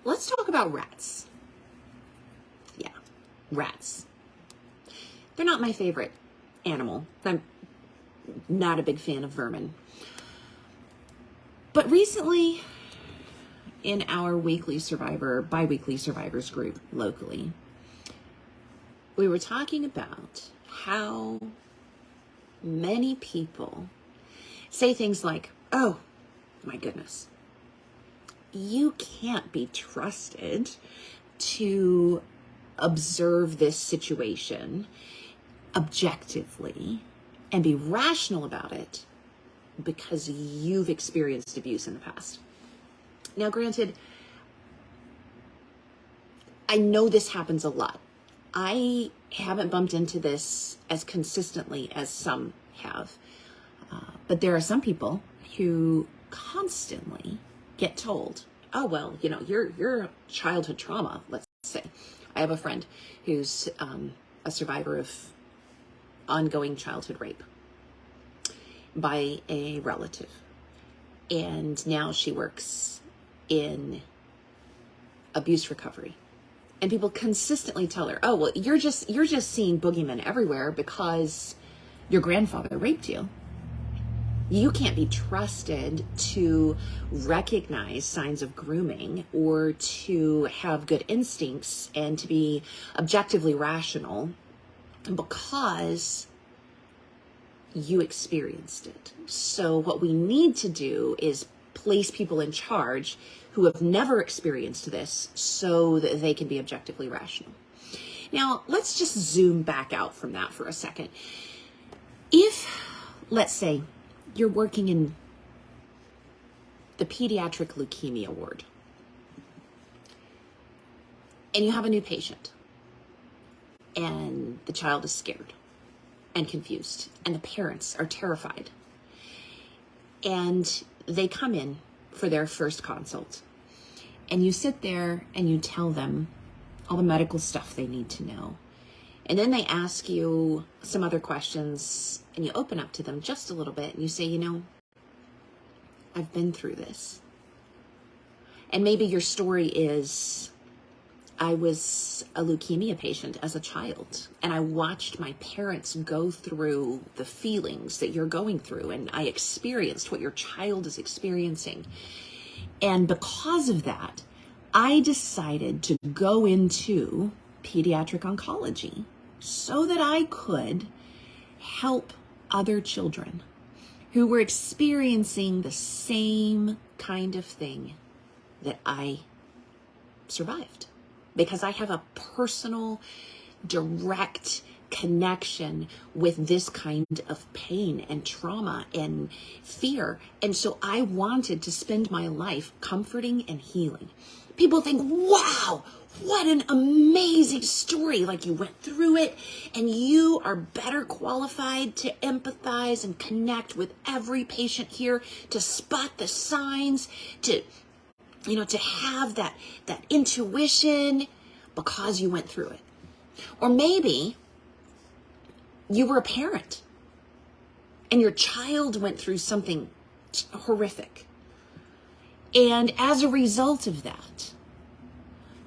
let's talk about rats. Yeah, rats. They're not my favorite animal. I'm not a big fan of vermin. But recently, in our bi-weekly survivors group locally, we were talking about how many people say things like, oh my goodness, you can't be trusted to observe this situation objectively and be rational about it because you've experienced abuse in the past. Now, granted, I know this happens a lot. I haven't bumped into this as consistently as some have, but there are some people who constantly get told, oh, well, you know, you're childhood trauma, let's say. I have a friend who's a survivor of ongoing childhood rape by a relative. And now she works in abuse recovery. And people consistently tell her, oh, well, you're just seeing boogeymen everywhere because your grandfather raped you. You can't be trusted to recognize signs of grooming or to have good instincts and to be objectively rational because you experienced it. So what we need to do is place people in charge who have never experienced this so that they can be objectively rational. Now, let's just zoom back out from that for a second. If, let's say, you're working in the pediatric leukemia ward and you have a new patient and the child is scared and confused and the parents are terrified and they come in for their first consult and you sit there and you tell them all the medical stuff they need to know. And then they ask you some other questions and you open up to them just a little bit and you say, you know, I've been through this. And maybe your story is, I was a leukemia patient as a child and I watched my parents go through the feelings that you're going through and I experienced what your child is experiencing. And because of that, I decided to go into pediatric oncology so that I could help other children who were experiencing the same kind of thing that I survived. Because I have a personal, direct connection with this kind of pain and trauma and fear. And so I wanted to spend my life comforting and healing. People think, wow, what an amazing story. Like you went through it and you are better qualified to empathize and connect with every patient here, to spot the signs, to have that intuition because you went through it. Or maybe you were a parent and your child went through something horrific. And as a result of that,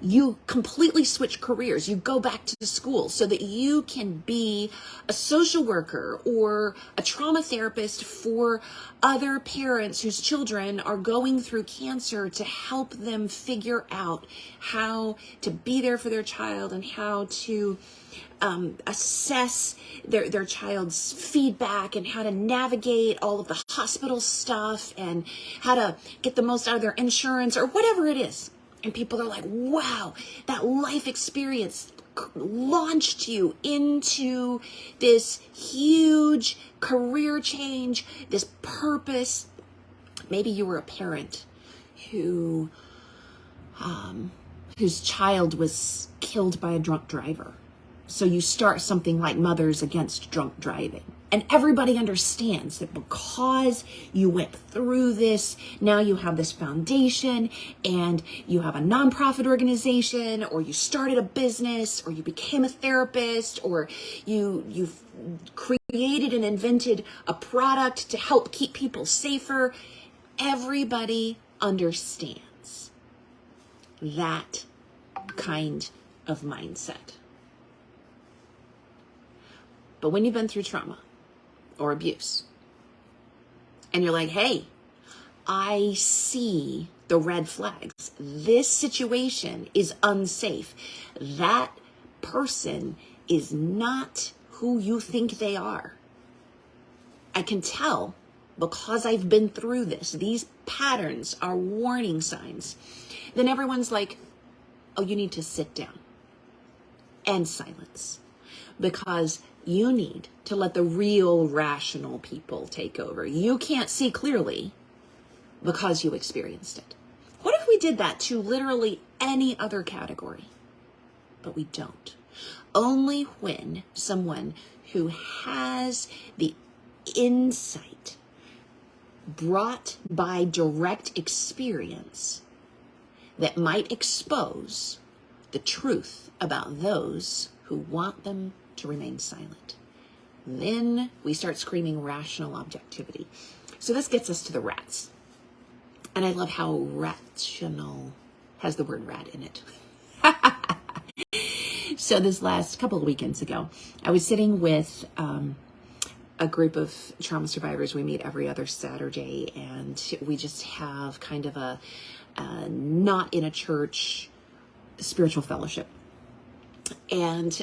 you completely switch careers. You go back to the school so that you can be a social worker or a trauma therapist for other parents whose children are going through cancer, to help them figure out how to be there for their child and how to assess their child's feedback and how to navigate all of the hospital stuff and how to get the most out of their insurance or whatever it is. And people are like, wow, that life experience launched you into this huge career change, this purpose. Maybe you were a parent whose child was killed by a drunk driver. So you start something like Mothers Against Drunk Driving. And everybody understands that because you went through this, now you have this foundation and you have a nonprofit organization, or you started a business, or you became a therapist, or you've created and invented a product to help keep people safer. Everybody understands that kind of mindset. But when you've been through trauma or abuse, and you're like, hey, I see the red flags. This situation is unsafe. That person is not who you think they are. I can tell because I've been through this. These patterns are warning signs. Then everyone's like, oh, you need to sit down and silence, because you need to let the real rational people take over. You can't see clearly because you experienced it. What if we did that to literally any other category? But we don't. Only when someone who has the insight brought by direct experience that might expose the truth about those who want them to remain silent. Then we start screaming rational objectivity. So this gets us to the rats. And I love how rational has the word rat in it. So this last couple of weekends ago, I was sitting with a group of trauma survivors. We meet every other Saturday, and we just have kind of a not in a church spiritual fellowship. And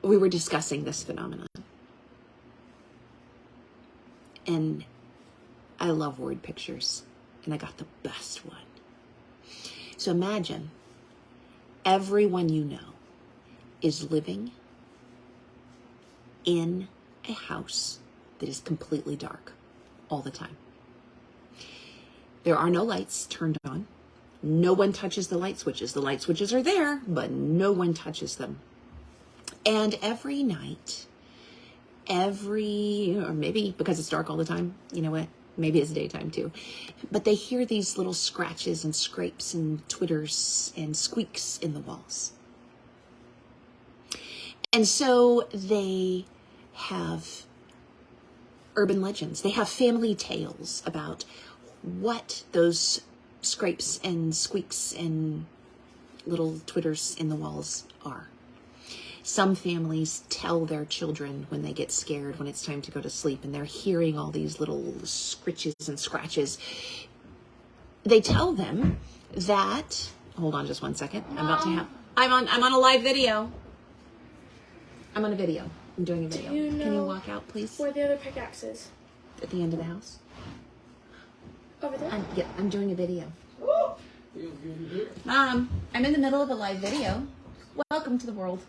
we were discussing this phenomenon. And I love word pictures, and I got the best one. So imagine everyone you know is living in a house that is completely dark all the time. There are no lights turned on. No one touches the light switches. The light switches are there, but no one touches them. And every night, or maybe because it's dark all the time, you know what? Maybe it's daytime too. But they hear these little scratches and scrapes and twitters and squeaks in the walls. And so they have urban legends. They have family tales about what those scrapes and squeaks and little twitters in the walls are. Some families tell their children when they get scared, when it's time to go to sleep, and they're hearing all these little scritches and scratches. They tell them that, hold on just one second. I'm on a live video. I'm on a video. I'm doing a video. Can you walk out, please? Where the other pickaxes? At the end of the house. Over there? I'm doing a video. Mom, I'm in the middle of a live video. Welcome to the world.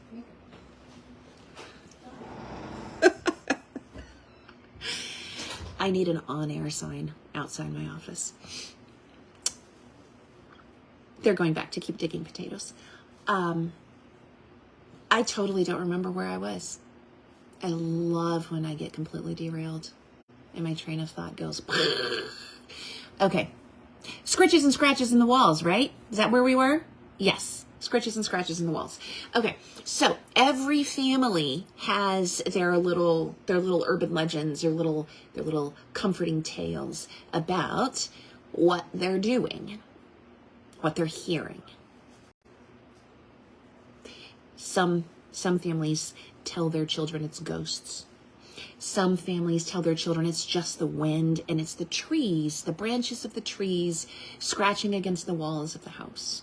I need an on-air sign outside my office. They're going back to keep digging potatoes. I totally don't remember where I was. I love when I get completely derailed and my train of thought goes. Okay. Scritches and scratches in the walls, right? Is that where we were? Yes. Scritches and scratches in the walls. Okay. So every family has their little urban legends, their little comforting tales about what they're doing, what they're hearing. Some families tell their children it's ghosts. Some families tell their children it's just the wind and it's the trees, the branches of the trees scratching against the walls of the house.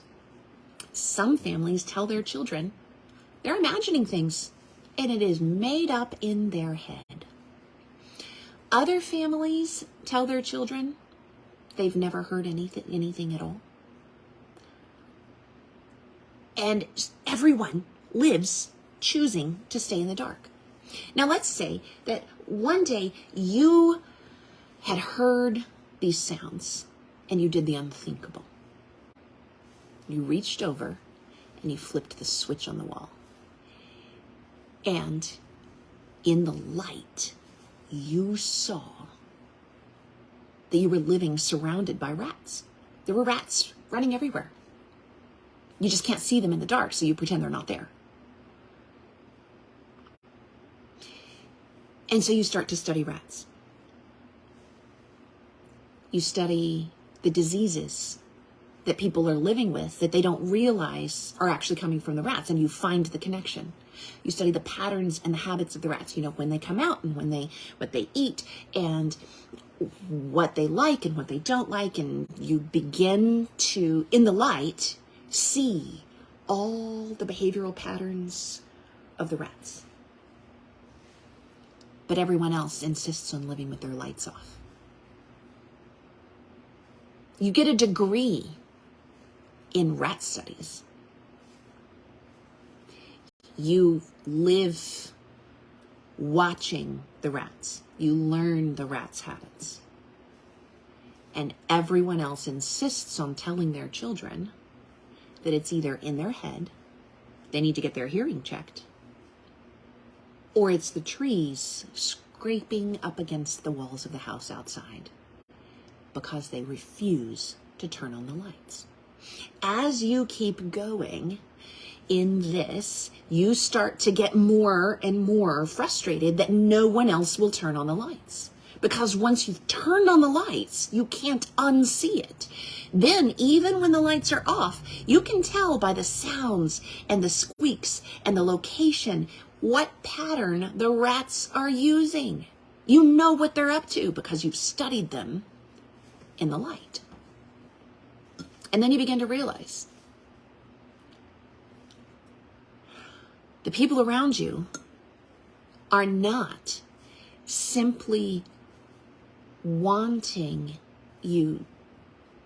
Some families tell their children they're imagining things and it is made up in their head. Other families tell their children they've never heard anything at all. And everyone lives choosing to stay in the dark. Now let's say that one day you had heard these sounds and you did the unthinkable. You reached over and you flipped the switch on the wall. And in the light, you saw that you were living surrounded by rats. There were rats running everywhere. You just can't see them in the dark, so you pretend they're not there. And so you start to study rats. You study the diseases that people are living with that they don't realize are actually coming from the rats, and you find the connection. You study the patterns and the habits of the rats, when they come out and what they eat and what they like and what they don't like, and you begin to, in the light, see all the behavioral patterns of the rats. But everyone else insists on living with their lights off. You get a degree in rat studies. You live watching the rats. You learn the rats' habits. And everyone else insists on telling their children that it's either in their head, they need to get their hearing checked, or it's the trees scraping up against the walls of the house outside because they refuse to turn on the lights. As you keep going in this, you start to get more and more frustrated that no one else will turn on the lights. Because once you've turned on the lights, you can't unsee it. Then, even when the lights are off, you can tell by the sounds and the squeaks and the location what pattern the rats are using. You know what they're up to because you've studied them in the light. And then you begin to realize the people around you are not simply wanting you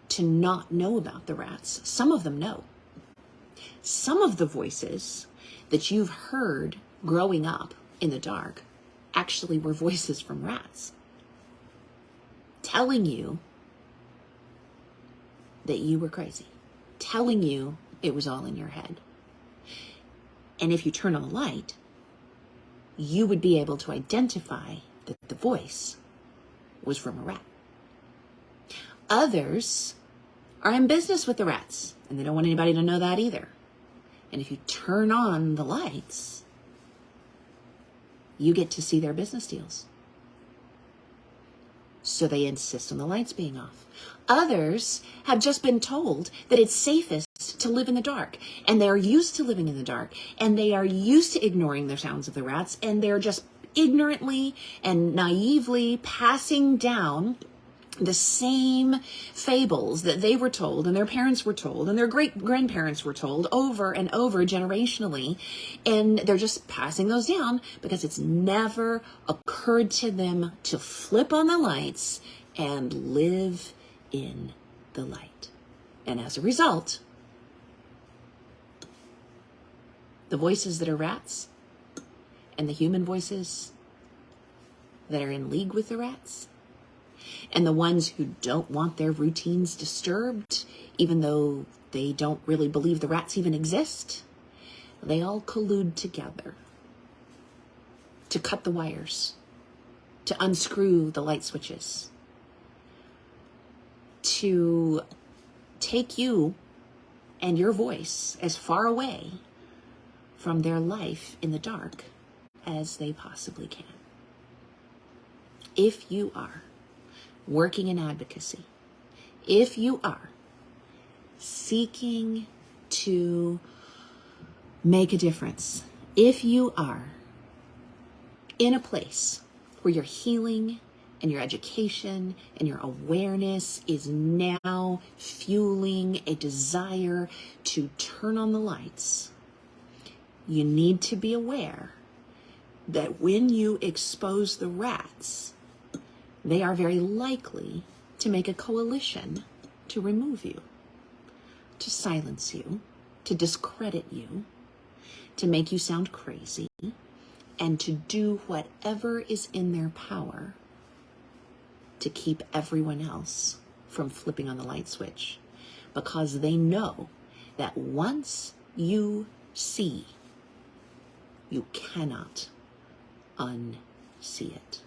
to not know about the rats. Some of them know. Some of the voices that you've heard growing up in the dark actually were voices from rats telling you that you were crazy, telling you it was all in your head. And if you turn on the light, you would be able to identify that the voice was from a rat. Others are in business with the rats, and they don't want anybody to know that either. And if you turn on the lights, you get to see their business deals. So they insist on the lights being off. Others have just been told that it's safest to live in the dark, and they're used to living in the dark, and they are used to ignoring the sounds of the rats, and they're just ignorantly and naively passing down the same fables that they were told and their parents were told and their great-grandparents were told over and over generationally. And they're just passing those down because it's never occurred to them to flip on the lights and live in the light. And as a result, the voices that are rats and the human voices that are in league with the rats, and the ones who don't want their routines disturbed, even though they don't really believe the rats even exist, they all collude together to cut the wires, to unscrew the light switches, to take you and your voice as far away from their life in the dark as they possibly can. If you are working in advocacy, if you are seeking to make a difference, if you are in a place where your healing and your education and your awareness is now fueling a desire to turn on the lights, you need to be aware that when you expose the rats, they are very likely to make a coalition to remove you, to silence you, to discredit you, to make you sound crazy, and to do whatever is in their power to keep everyone else from flipping on the light switch, because they know that once you see, you cannot unsee it.